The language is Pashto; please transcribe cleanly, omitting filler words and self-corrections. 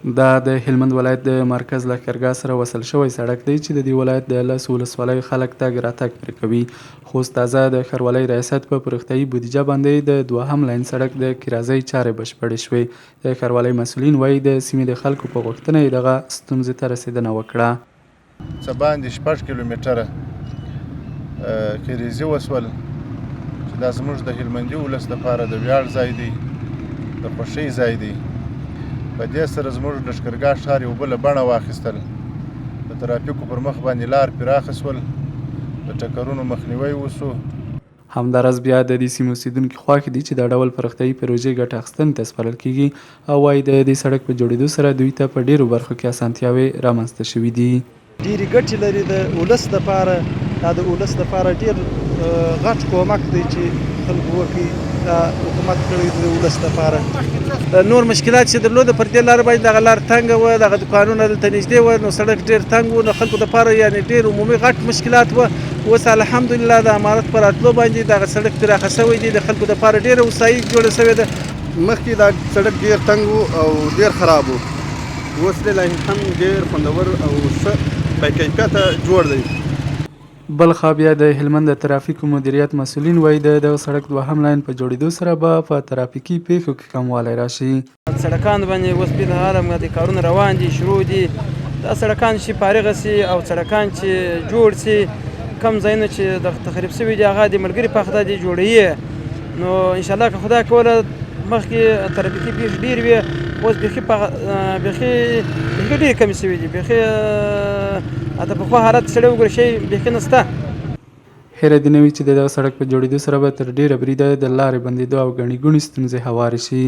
دا د هلمند ولایت د مرکز لښکرګاه سره وصل شوی سړک دی چې د دې ولایت د 10 ولسوالیو خلک تګ راتګ پرې کوي. خوست تازه د ښاروالۍ ریاست په پراختیایي بودیجه باندې د دوهم لاین سړک د کرازۍ چارې بشپړې شوې. د ښاروالۍ مسؤلین وایي د سیمې د خلکو په غوښتنه یې دغه ستونزې ته رسېدنه وکړه. څه باندې 6 کیلومتره کریزي وسول چې دا زموږ د هلمندي ولس دپاره د ویاړ ځای دی، د خوښۍ ځای دی. په دې سره زموږ لښکرګاه ښار یو بله بڼه واخیستل. د ترافیکو پر مخ باندې لار پراخه سول، د ټکرونو مخنیوی وسو. همداراز بیا د دې سیمې اوسېدونکي خوښ دي چې دا ډول پراختیایي پروژې ګټه اخیستنې ته سپارل کیږي او وایي د دې سړک په جوړېدو سره دوی ته په ډېرو برخو کې اسانتیاوې رامنځته شوي دي. ډېرې ګټې لري د ولس دپاره. دا د ولس دپاره ډېر غټ کومک دی چې خلکو وکړي. دا حکومت کړی د ولس دپاره. نور مشکلات چې درلوده پر دې لاره باندې دغه لار تنګه وه، دغه دوکانونه دلته نږدې وه، نو سړک ډېر تنګ و، نو خلکو دپاره یعنې ډېر عمومي غټ مشکلات وه. اوس الحمدلله د امارت په راتلو باندې دغه سړک پراخه شوی دی، د خلکو دپاره ډېره هوسایي جوړه شوې ده. مخکې دا سړک ډېر تنګ و او ډېر خراب و، اوس لا هم ډېر خوندور او ښه باکیفیته جوړ دی. بل خوا بیا د هلمند د ترافیکو مدیریت مسؤلین وایي د دغه سړک دوهم لاین په جوړېدو سره به په ترافیکي پیښو کې کموالی راشي. سړکان باندې اوس بېلحاله کارونه روان دي، شروع دي. دا سړکان چې فارغه سي او سړکان چې جوړ سي، کم ځایونه چې د تخریب شوي دي هغه د ملګري په خدای دي جوړوي. نو انشاءالله که خدای کوله مخکې ترافیکي پیښې ډېرې وې، اوس بیخي ډېرې کمې شوي دي. بیخي د پخوا حالت سړی وګوري شی بیخي نشته. هیله دې نه وي چې د دغه سړک په جوړېدو سره به تر ډېره بریده د لارې بندېدو او ګڼې ګوڼې ستونزې هوارې شي.